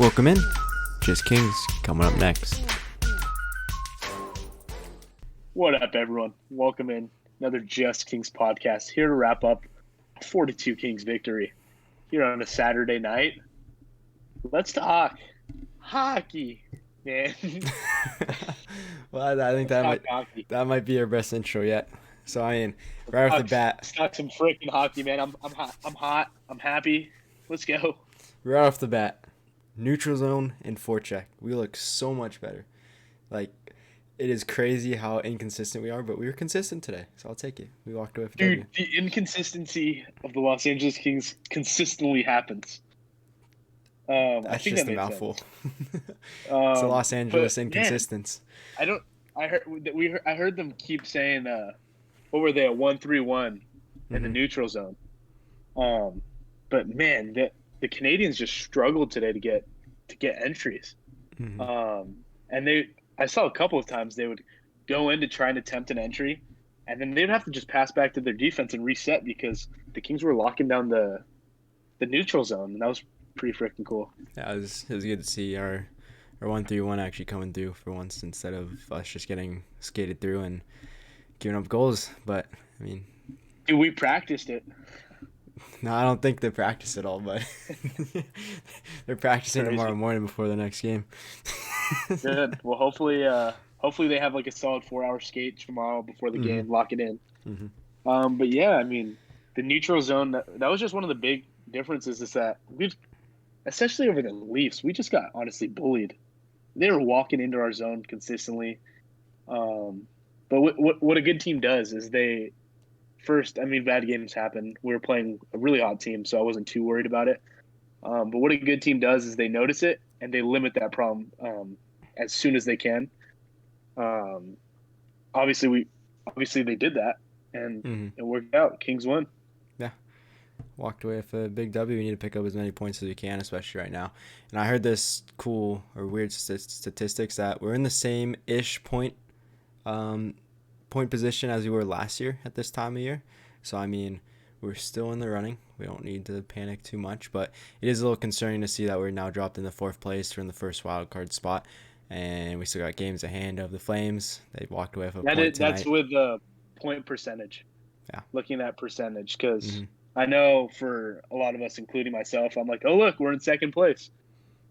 Welcome in. Just Kings coming up next. What up, everyone? Welcome in. Another Just Kings podcast here to wrap up 4-2 Kings victory here on a Saturday night. Let's talk hockey, man. Well, I think that might be our best intro yet. So I mean, right off the bat, let's talk some freaking hockey, man. I'm hot. I'm hot. I'm happy. Let's go. right off the bat, neutral zone and forecheck. We look so much better. Like, it is crazy how inconsistent we are, but we were consistent today, so I'll take it. We walked away with Dude, W. the inconsistency of the Los Angeles Kings consistently happens. I That's think just that a made mouthful. sense. It's a Los Angeles but, inconsistence. Man, I heard them keep saying what were they, a 1-3-1 in the neutral zone. But man, the Canadians just struggled today to get entries. And I saw a couple of times they would go in to try and attempt an entry, and then they'd have to just pass back to their defense and reset because the Kings were locking down the neutral zone, and that was pretty freaking cool. Yeah, it was good to see our 1-3-1 actually coming through for once instead of us just getting skated through and giving up goals. But I mean, Dude, we practiced it. No, I don't think they practice at all, but they're practicing Crazy. tomorrow morning before the next game. Good. Well, hopefully they have like a solid 4-hour skate tomorrow before the game, lock it in. But yeah, I mean, the neutral zone, that was just one of the big differences is that we've, especially over the Leafs, we just got honestly bullied. They were walking into our zone consistently. But what a good team does is bad games happen. We were playing a really hot team, so I wasn't too worried about it. But what a good team does is they notice it and they limit that problem as soon as they can. Obviously they did that, and it worked out. Kings won. Yeah, walked away with a big W. We need to pick up as many points as we can, especially right now. And I heard this cool or weird statistics that we're in the same-ish point position as we were last year at this time of year. So I mean, we're still in the running. We don't need to panic too much, but it is a little concerning to see that we're now dropped in the 4th place. We're in the first wild card spot, and we still got games at hand of the Flames. They walked away with a point tonight. That's with the point percentage. Yeah, looking at percentage, because I know for a lot of us, including myself, I'm like, oh look, we're in 2nd place,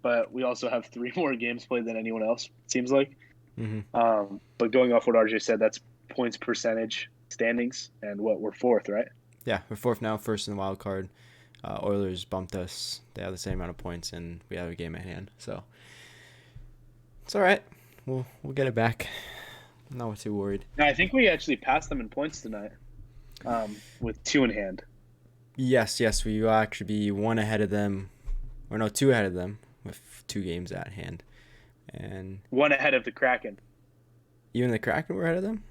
but we also have 3 more games played than anyone else, it seems like. But going off what RJ said, that's points percentage standings, and we're 4th, right? Yeah, we're 4th now, 1st in the wild card. Oilers bumped us. They have the same amount of points, and we have a game at hand, so it's all right. We'll get it back. I'm not too worried. No, I think we actually passed them in points tonight, with 2 in hand. Yes, we will actually be 1 ahead of them, or no, 2 ahead of them with 2 games at hand, and 1 ahead of the Kraken. Even the Kraken were ahead of them?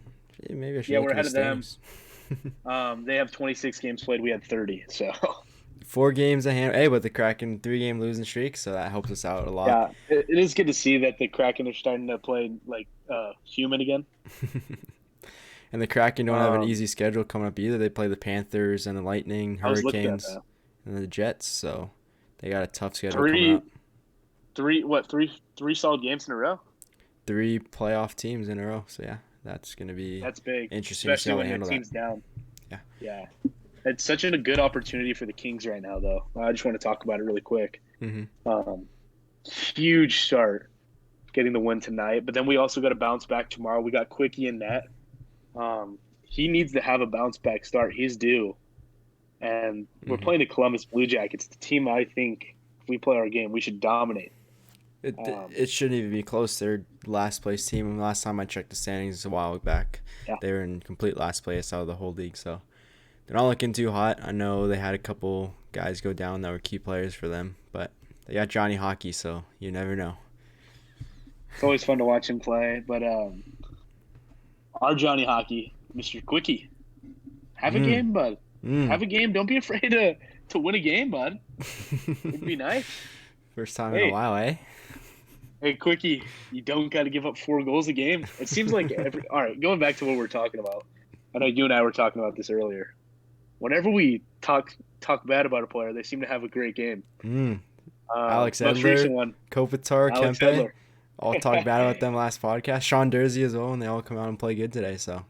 Maybe I should look we're at ahead of them. standings. They have 26 games played. We had 30, so 4 games at hand. Hey, but the Kraken 3-game losing streak, so that helps us out a lot. Yeah, it is good to see that the Kraken are starting to play like human again. And the Kraken don't have an easy schedule coming up either. They play the Panthers and the Lightning, Hurricanes, and the Jets, so they got a tough schedule coming up. Three solid games in a row? 3 playoff teams in a row, so yeah. That's going to be big, interesting, especially when your handle team's down. Yeah. It's such a good opportunity for the Kings right now, though. I just want to talk about it really quick. Huge start getting the win tonight, but then we also got to bounce back tomorrow. We got Quickie in net. He needs to have a bounce back start. He's due. And we're playing the Columbus Blue Jackets, the team I think if we play our game, we should dominate. It shouldn't even be close. They're last place team. Last time I checked the standings a while back, they were in complete last place out of the whole league. So they're not looking too hot. I know they had a couple guys go down that were key players for them, but they got Johnny Hockey, so you never know. It's always fun to watch him play, but our Johnny Hockey, Mr. Quickie, have a game, bud. Have a game. Don't be afraid to win a game, bud. It'd be nice. First time in a while, eh? Hey, Quickie, you don't got to give up 4 goals a game. It seems like all right, going back to what we're talking about. I know you and I were talking about this earlier. Whenever we talk bad about a player, they seem to have a great game. Alex Most recent Edler, one, Kopitar, Alex Kempe. Edler. All talked bad about them last podcast. Sean Dursey as well, and they all come out and play good today. So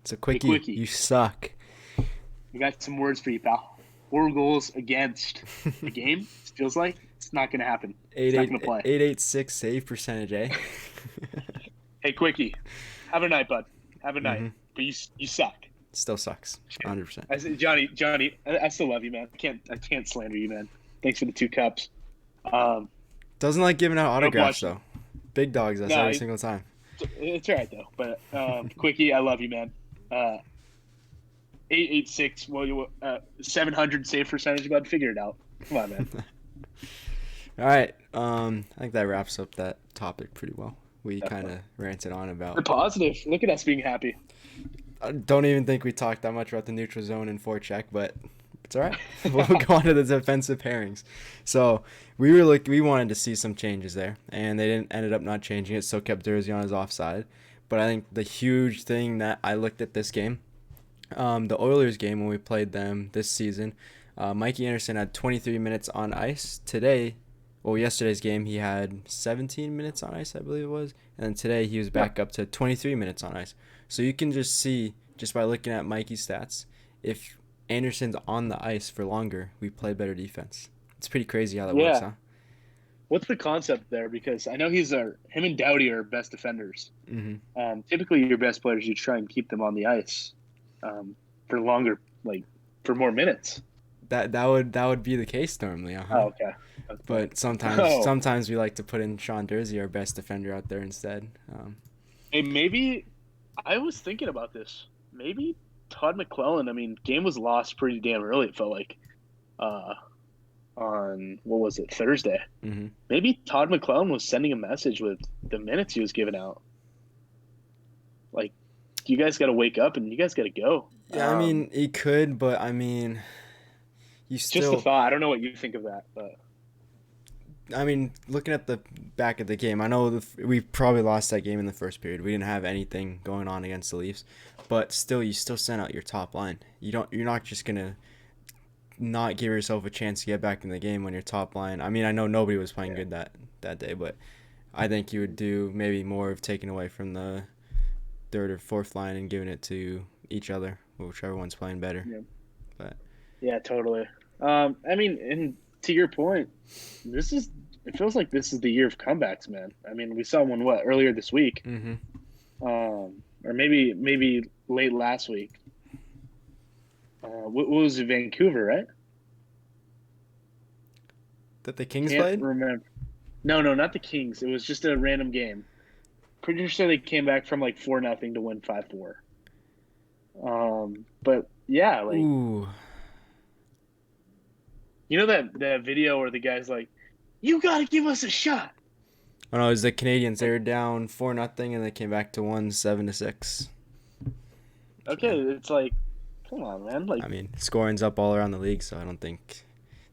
it's a Hey, quickie. Quickie, You suck. I got some words for you, pal. 4 goals against the game. It feels like it's not going to happen. It's not going to play. 886 save percentage, eh? Hey, Quickie, have a night, bud. Have a night. Mm-hmm. But you suck. Still sucks. 100%. I said, Johnny, I still love you, man. I can't slander you, man. Thanks for the 2 cups. Doesn't like giving out autographs though. Big dogs us every single time. It's all right though. But Quickie, I love you, man. 886, 700 save percentage, bud. Figure it out. Come on, man. All right. I think that wraps up that topic pretty well. We kind of ranted on about. We're positive. Look at us being happy. I don't even think we talked that much about the neutral zone and forecheck, but it's all right. We'll go on to the defensive pairings. So we wanted to see some changes there, and they ended up not changing it, so kept Dursey on his offside. But I think the huge thing that I looked at this game, the Oilers game when we played them this season, Mikey Anderson had 23 minutes on ice. Yesterday's game he had 17 minutes on ice, I believe it was, and then today he was back up to 23 minutes on ice. So you can just see, just by looking at Mikey's stats, if Anderson's on the ice for longer, we play better defense. It's pretty crazy how that works, huh? What's the concept there? Because I know him and Doughty are best defenders. Mm-hmm. Typically, your best players, you try and keep them on the ice for longer, for more minutes. That would be the case normally, Oh, okay. But sometimes we like to put in Sean Dursey, our best defender, out there instead. Hey, maybe I was thinking about this. Maybe Todd McClellan. I mean, game was lost pretty damn early. It felt like on what was it, Thursday? Mm-hmm. Maybe Todd McClellan was sending a message with the minutes he was giving out. Like, you guys got to wake up and you guys got to go. Yeah, I mean, he could, but I mean, you still. Just a thought. I don't know what you think of that, but. I mean, looking at the back of the game, I know we probably lost that game in the first period. We didn't have anything going on against the Leafs, but still, you still sent out your top line. You're not just gonna not give yourself a chance to get back in the game when your top line. I mean, I know nobody was playing good that day, but I think you would do maybe more of taking away from the third or fourth line and giving it to each other, whichever one's playing better. Yeah. But yeah, totally. I mean, and to your point, it feels like this is the year of comebacks, man. I mean, we saw one earlier this week, mm-hmm. Or maybe late last week. What was it, Vancouver, right? That the Kings played? Remember? No, not the Kings. It was just a random game. Pretty sure they came back from 4-0 to win 5-4. But yeah, Ooh. You know that video where the guy's like, "You got to give us a shot." Oh no, it was the Canadians. They were down 4-0 and they came back to 7-6. Okay, it's come on, man. I mean, scoring's up all around the league, so I don't think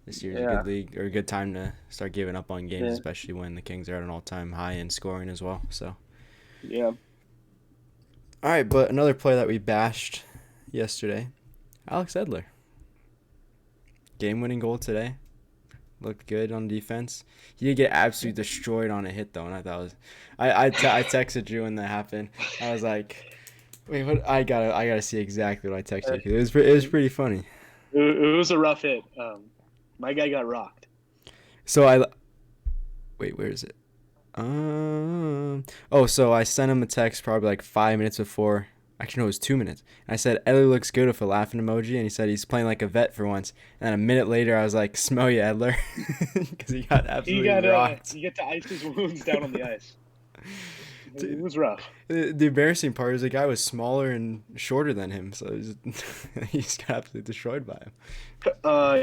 this year's a good league or a good time to start giving up on games, especially when the Kings are at an all-time high in scoring as well. So. Yeah. All right, but another play that we bashed yesterday, Alex Edler. Game-winning goal today. Looked good on defense. He did get absolutely destroyed on a hit though, and I thought it was. I texted you when that happened. I was like, wait, what? I gotta see exactly what I texted you. It was pretty funny. It was a rough hit. My guy got rocked. So wait, where is it? So I sent him a text probably 5 minutes before. Actually, no, it was 2 minutes. And I said, Edler looks good with a laughing emoji. And he said he's playing like a vet for once. And then a minute later, I was like, smell you, Edler. Because he got absolutely rocked. You get to ice his wounds down on the ice. It was rough. The embarrassing part is the guy was smaller and shorter than him. So he just got absolutely destroyed by him.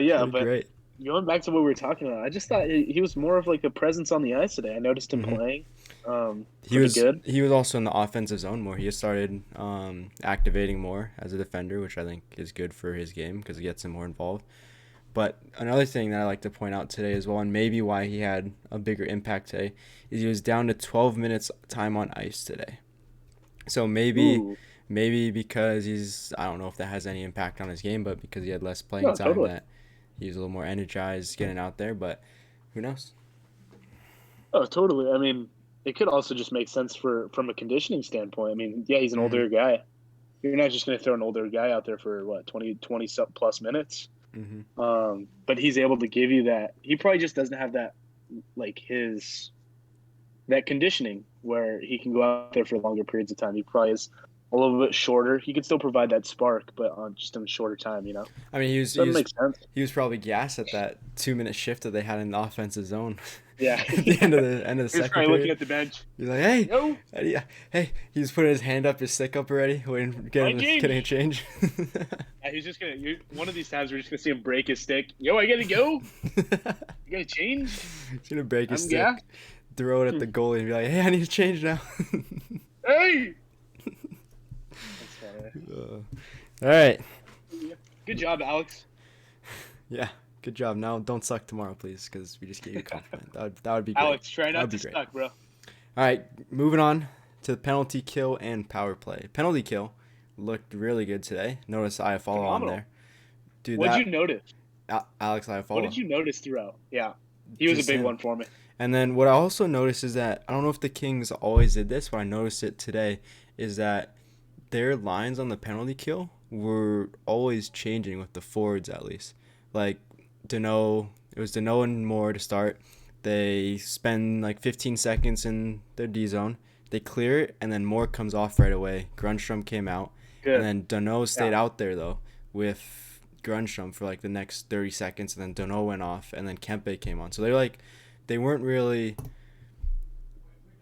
Yeah, but great. Going back to what we were talking about, I just thought he was more of a presence on the ice today. I noticed him playing. He was good. He was also in the offensive zone more. He has started activating more as a defender, which I think is good for his game because it gets him more involved. But another thing that I like to point out today as well, and maybe why he had a bigger impact today, is he was down to 12 minutes time on ice today. So maybe because I don't know if that has any impact on his game, but because he had less playing time, that he was a little more energized getting out there. But who knows? Oh, totally. I mean, it could also just make sense from a conditioning standpoint. I mean, yeah, he's an older guy. You're not just going to throw an older guy out there for what 20 plus minutes. But he's able to give you that. He probably just doesn't have that, like that conditioning where he can go out there for longer periods of time. He probably is a little bit shorter. He can still provide that spark, but on just in a shorter time, you know. I mean, makes sense. He was probably gassed at that 2-minute shift that they had in the offensive zone. Yeah. At the end of the second He's probably period. looking at the bench. He's like, hey, yo. Hey, he's putting his hand up, his stick up already, getting a change. Yeah, he's just one of these times we're just gonna see him break his stick. Yo, I gotta go. You gotta change. He's gonna break his stick, throw it at the goalie, and be like, hey, I need to change now. Hey. All right. Good job, Alex. Yeah, good job. Now don't suck tomorrow, please, because we just gave you a compliment. That would be great. Alex, try not to suck, bro. All right, moving on to the penalty kill and power play. Penalty kill looked really good today. Notice Iafallo on there. Dude, what did you notice? Alex Iafallo. What did you notice throughout? Yeah, he was a big one for me. And then what I also noticed is that, I don't know if the Kings always did this, but I noticed it today, is that their lines on the penalty kill were always changing with the forwards, at least. Like, it was Danault and Moore to start. They spend like 15 seconds in their D zone. They clear it, and then Moore comes off right away. Grundstrom came out. Good. And then Danault stayed out there, though, with Grundstrom for like the next 30 seconds, and then Danault went off, and then Kempe came on. So they weren't really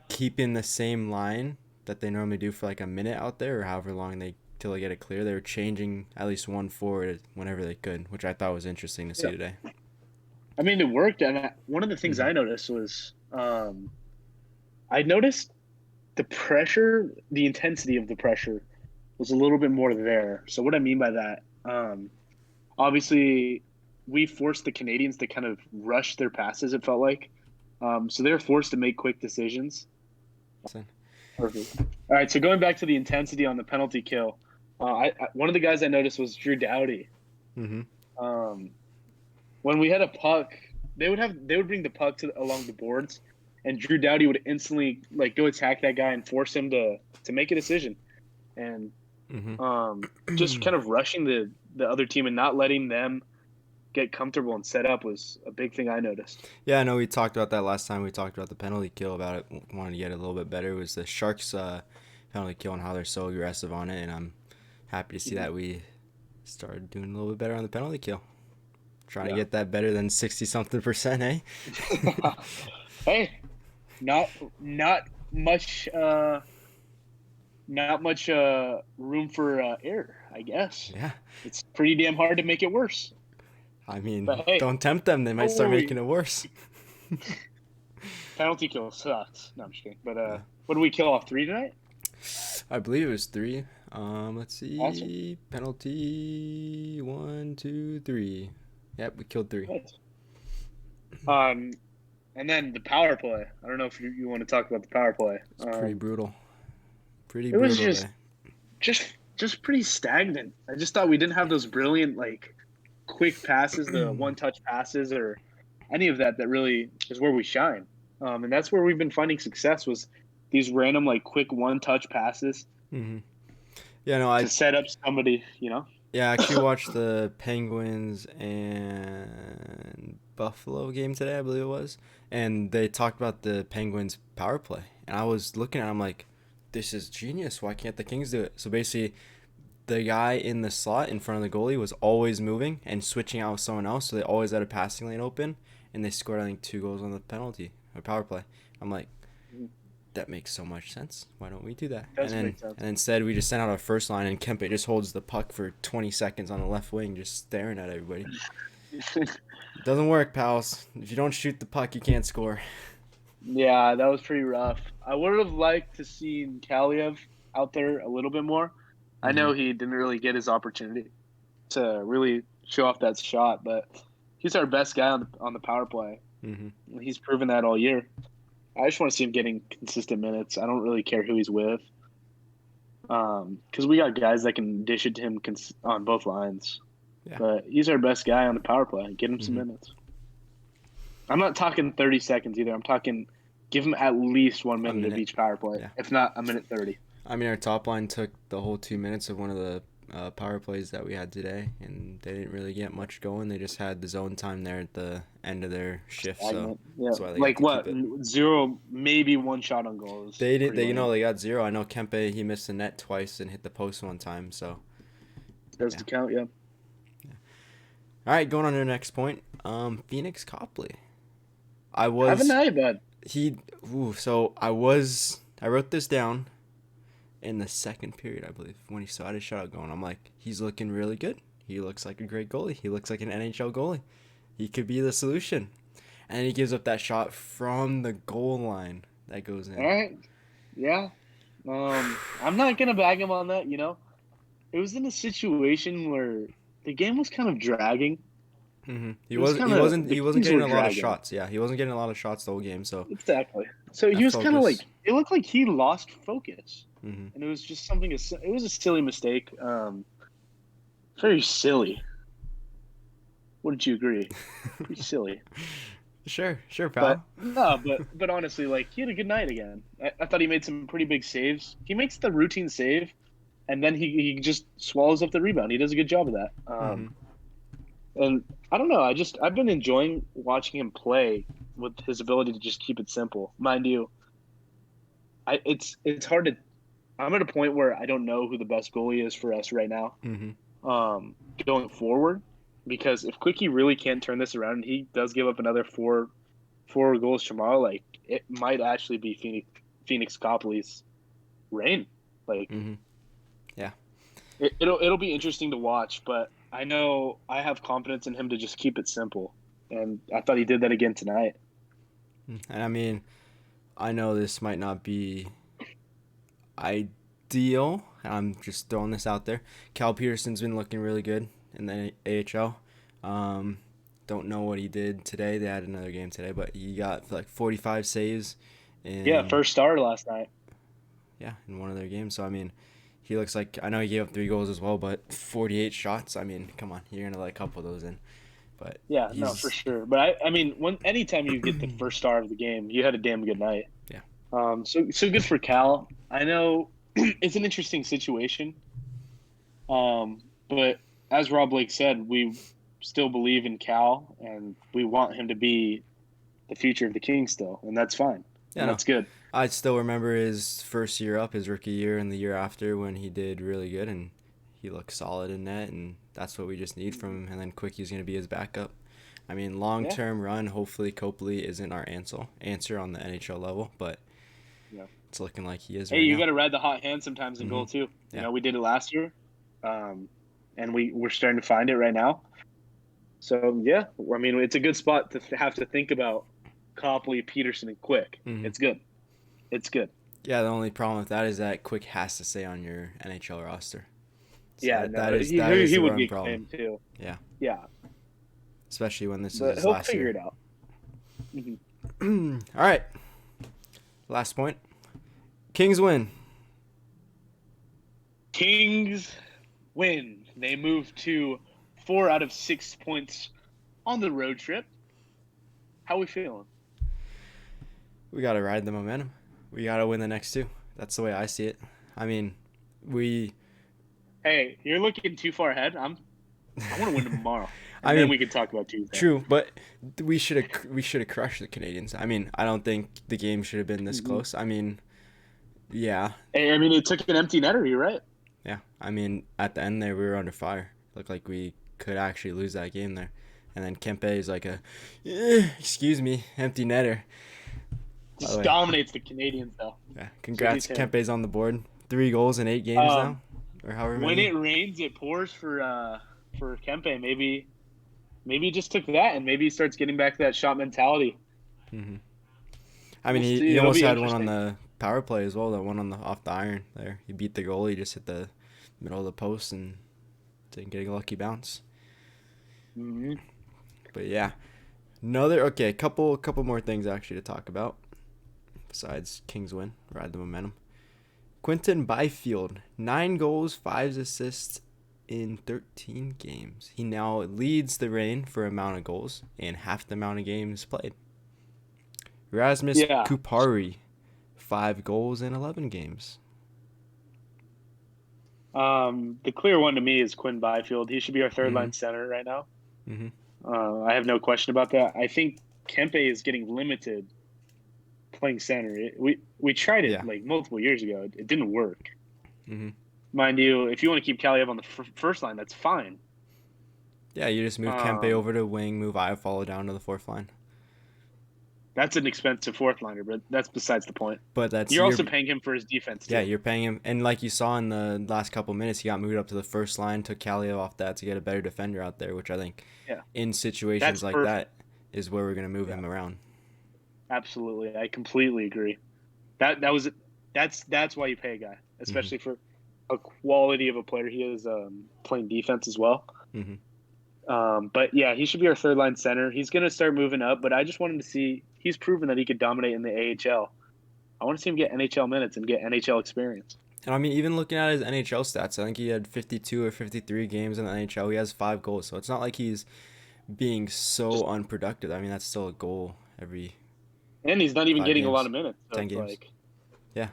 keeping the same line that they normally do for like a minute out there, or however long till they get it clear. They were changing at least one forward whenever they could, which I thought was interesting to see today. I mean, it worked, and one of the things I noticed was I noticed the pressure, the intensity of the pressure was a little bit more there. So what I mean by that, obviously we forced the Canadians to kind of rush their passes, it felt like. So they were forced to make quick decisions. Perfect. All right, so going back to the intensity on the penalty kill, one of the guys I noticed was Drew Doughty. When we had a puck, they would bring the puck along the boards, and Drew Doughty would instantly like go attack that guy and force him to make a decision, and just kind of rushing the other team and not letting them get comfortable and set up was a big thing I noticed. Yeah, I know we talked about that last time. We talked about the penalty kill, about it, wanted to get it a little bit better. It was the Sharks penalty kill and how they're so aggressive on it, and I'm happy to see that we started doing a little bit better on the penalty kill. Trying to get that better than 60-something%, eh? Hey, not much room for error, I guess. Yeah. It's pretty damn hard to make it worse. I mean, don't tempt them. They might start making it worse. Penalty kill sucks. No, I'm just kidding. But what did we kill off, 3 tonight? I believe it was 3. Let's see. Awesome. Penalty 1, 2, 3. Yep, we killed 3. Nice. And then the power play. I don't know if you want to talk about the power play. It's pretty brutal. It was just pretty stagnant. I just thought we didn't have those brilliant like quick passes, the one-touch passes, or any of that really is where we shine. And that's where we've been finding success, was these random like quick one-touch passes. Yeah, no, to set up somebody, you know. Yeah, I actually watched the Penguins and Buffalo game today, I believe it was, and they talked about the Penguins power play, and I was looking at it, I'm like, this is genius. Why can't the Kings do it? So basically, the guy in the slot in front of the goalie was always moving and switching out with someone else, so they always had a passing lane open, and they scored, I think, 2 goals on the penalty or power play. I'm like, that makes so much sense. Why don't we do that? And instead, we just sent out our first line, and Kempe just holds the puck for 20 seconds on the left wing, just staring at everybody. It doesn't work, pals. If you don't shoot the puck, you can't score. Yeah, that was pretty rough. I would have liked to see Kaliev out there a little bit more. I know he didn't really get his opportunity to really show off that shot, but he's our best guy on the power play. He's proven that all year. I just want to see him getting consistent minutes. I don't really care who he's with, because we got guys that can dish it to him on both lines. Yeah. But he's our best guy on the power play. Get him some minutes. I'm not talking 30 seconds either. I'm talking give them at least 1 minute of minute. each power play. Yeah. If not, a minute 30. I mean, our top line took the whole 2 minutes of one of the power plays that we had today, and they didn't really get much going. They just had the zone time there at the end of their shift, so that's why they like got what? to keep it. 0, maybe 1 shot on goal. They did. They they got 0. I know Kempe, he missed the net twice and hit the post one time. So does to count, yeah. All right, going on to the next point. Phoenix Copley. Have a night, bud. I wrote this down in the second period, I believe, when he saw his shot going. I'm like, he's looking really good. He looks like a great goalie. He looks like an NHL goalie. He could be the solution. And he gives up that shot from the goal line that goes in. All right. Yeah. I'm not going to bag him on that, It was in a situation where the game was kind of dragging. Mm-hmm. He wasn't getting a lot of shots. Yeah, he wasn't getting a lot of shots the whole game. So exactly. So he was kind of like, it looked like he lost focus. Mm-hmm. And it was just it was a silly mistake. Very silly. Wouldn't you agree? Pretty silly. Sure, pal. But honestly, like, he had a good night again. I thought he made some pretty big saves. He makes the routine save, and then he just swallows up the rebound. He does a good job of that. And I don't know. I've been enjoying watching him play with his ability to just keep it simple. Mind you, it's hard to. I'm at a point where I don't know who the best goalie is for us right now. Going forward, because if Quickie really can't turn this around and he does give up another four goals tomorrow, like, it might actually be Phoenix Copley's reign. Like, yeah, it'll be interesting to watch, but I know I have confidence in him to just keep it simple, and I thought he did that again tonight. And I mean, I know this might not be ideal. I'm just throwing this out there. Cal Peterson's been looking really good in the AHL. Don't know what he did today. They had another game today, but he got like 45 saves. First star last night. Yeah, in one of their games. So, I mean, he looks like, I know he gave up 3 goals as well, but 48 shots. I mean, come on, you're gonna let a couple of those in. But yeah, no, for sure. But I mean, anytime you get the first star of the game, you had a damn good night. Yeah. So good for Cal. I know it's an interesting situation. But as Rob Blake said, we still believe in Cal, and we want him to be the future of the Kings still, and that's fine. Yeah, that's good. I still remember his first year up, his rookie year, and the year after when he did really good, and he looked solid in net, and that's what we just need from him. And then Quickie's going to be his backup. I mean, long-term run, hopefully Copley isn't our answer on the NHL level, but it's looking like he is. Hey, you got to ride the hot hand sometimes in goal too. You know, we did it last year, and we're starting to find it right now. So, yeah, I mean, it's a good spot to have to think about Copley, Peterson, and Quick. It's good. It's good. Yeah, the only problem with that is that Quick has to stay on your NHL roster. So yeah, that is he would be a problem too. Yeah. Yeah. Especially when this but is his he'll last figure year. it out. All right. Last point. Kings win. Kings win. They move to 4 out of 6 points on the road trip. How are we feeling? We got to ride the momentum. We got to win the next 2. That's the way I see it. I mean, Hey, you're looking too far ahead. I want to win tomorrow. Then we can talk about Tuesday. True, but we should have crushed the Canadians. I mean, I don't think the game should have been this close. I mean, yeah. Hey, I mean, it took an empty netter. You're right. Yeah, I mean, at the end there, we were under fire. Looked like we could actually lose that game there. And then Kempe is like excuse me, empty netter. Just dominates the Canadians, though. Yeah, congrats. Kempe's on the board. 3 goals in 8 games now, or however many. When it rains, it pours for Kempe. Maybe he just took that, and maybe he starts getting back to that shot mentality. I mean, he almost had one on the power play as well. That one off the iron there. He beat the goalie, just hit the middle of the post and didn't get a lucky bounce. But yeah, couple more things actually to talk about besides Kings win, ride the momentum. Quinton Byfield, 9 goals, 5 assists, in 13 games. He now leads the Reign for amount of goals and half the amount of games played. Rasmus Kupari, 5 goals in 11 games. The clear one to me is Quinn Byfield. He should be our third line center right now. I have no question about that. I think Kempe is getting limited playing center. We tried it like multiple years ago. It didn't work. Mind you, if you want to keep Kaliev on the first line, that's fine. Yeah, you just move Kempe over to wing, move Iafallo down to the fourth line. That's an expensive fourth liner, but that's besides the point. But you're also paying him for his defense, too. Yeah, you're paying him. And like you saw in the last couple minutes, he got moved up to the first line, took Kaliev off that to get a better defender out there, which I think in situations like that is where we're going to move him around. Absolutely. I completely agree. That's why you pay a guy, especially for a quality of a player. He is playing defense as well. But yeah, he should be our third line center. He's going to start moving up, but I just want him to see he's proven that he could dominate in the AHL. I want to see him get NHL minutes and get NHL experience. And I mean, even looking at his NHL stats, I think he had 52 or 53 games in the NHL. He has 5 goals, so it's not like he's being so unproductive. I mean, that's still a goal every. And he's not even getting a lot of minutes. So 10 games. Yeah.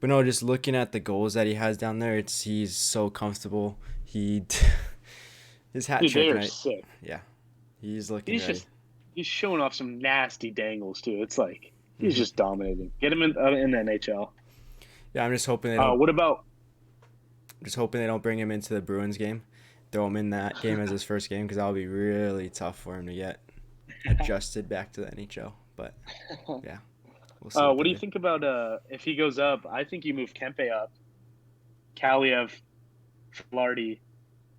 But no, just looking at the goals that he has down there, he's so comfortable. His hat trick they are sick. Yeah, he's looking ready. He's showing off some nasty dangles too. It's like he's just dominating. Get him in the NHL. Yeah, I'm just hoping they don't. What about? Just hoping they don't bring him into the Bruins game. Throw him in that game as his first game because that'll be really tough for him to get adjusted back to the NHL. But yeah, we'll see. What do you think about if he goes up? I think you move Kempe up, Kaliev, Flardy,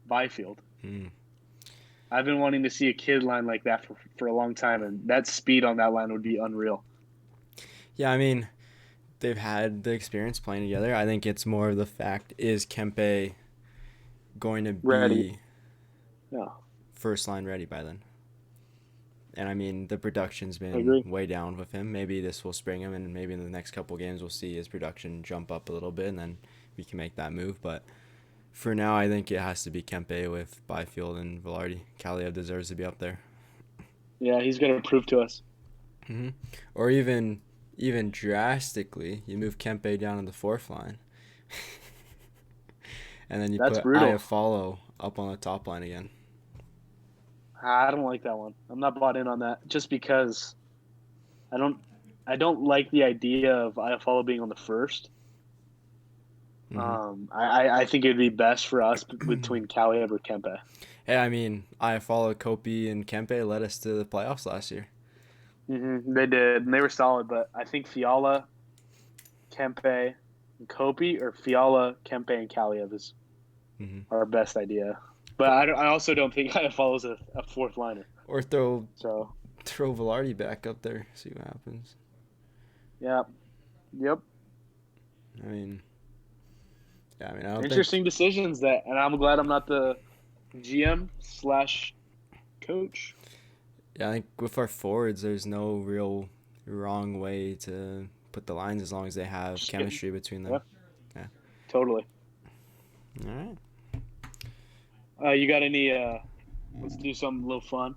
Byfield. I've been wanting to see a kid line like that for a long time, and that speed on that line would be unreal. Yeah, I mean, they've had the experience playing together. I think it's more of the fact, is Kempe going to be first line ready by then? And I mean, the production's been way down with him. Maybe this will spring him, and maybe in the next couple games we'll see his production jump up a little bit, and then we can make that move. But for now, I think it has to be Kempe with Byfield and Velarde. Kaliev deserves to be up there. Yeah, he's going to prove to us. Or even drastically, you move Kempe down to the fourth line. And then you put Iafallo up on the top line again. I don't like that one. I'm not bought in on that just because I don't like the idea of Iafallo being on the first. I think it'd be best for us between Kaliev or Kempe. Hey, I mean, Iafallo, Kopi, and Kempe led us to the playoffs last year. They did, and they were solid. But I think Fiala, Kempe, and Kopi, or Fiala, Kempe, and Kaliev is our best idea. But I also don't think Iafallo's a fourth liner. Or throw Velarde back up there, see what happens. Yeah. Yep. I mean, I don't interesting decisions and I'm glad I'm not the GM/coach. Yeah, I think with our forwards, there's no real wrong way to put the lines as long as they have chemistry between them. Yeah. Totally. All right. You got any? Let's do something a little fun.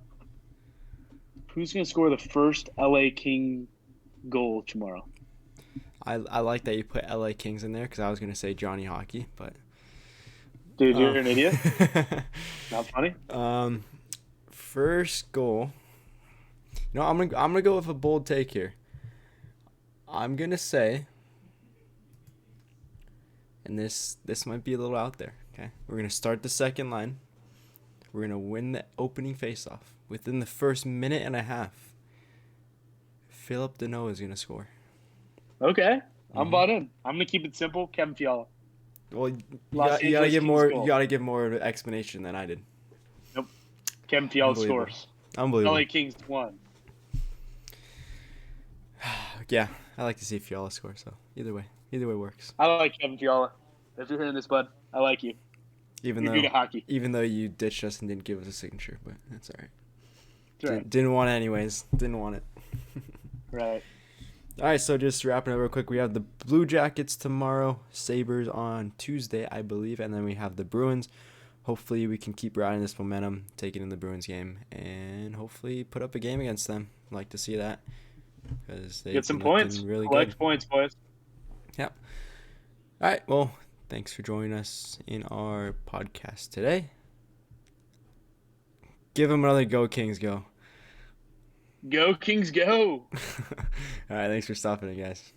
Who's going to score the first LA King goal tomorrow? I like that you put LA Kings in there because I was going to say Johnny Hockey, but dude, you're an idiot. Not funny. First goal. You know, I'm gonna go with a bold take here. I'm gonna say, and this might be a little out there. Okay, we're gonna start the second line. We're gonna win the opening faceoff within the first minute and a half. Philip Deneau is gonna score. Okay, I'm bought in. I'm gonna keep it simple. Kevin Fiala. Well, you gotta give more. You gotta give more of an explanation than I did. Nope. Kevin Fiala scores. Unbelievable. LA Kings won. Yeah, I like to see Fiala score. So either way works. I like Kevin Fiala. If you're hearing this, bud, I like you. Even though you ditched us and didn't give us a signature, but that's all right. Didn't want it anyways. Didn't want it. Right. All right, so just wrapping up real quick, we have the Blue Jackets tomorrow, Sabres on Tuesday, I believe, and then we have the Bruins. Hopefully we can keep riding this momentum, take it in the Bruins game, and hopefully put up a game against them. I'd like to see that because they get some points, really collect good. Points, boys. Yep. All right, well, thanks for joining us in our podcast today. Give them another Go Kings Go. Go Kings, go! All right, thanks for stopping it, guys.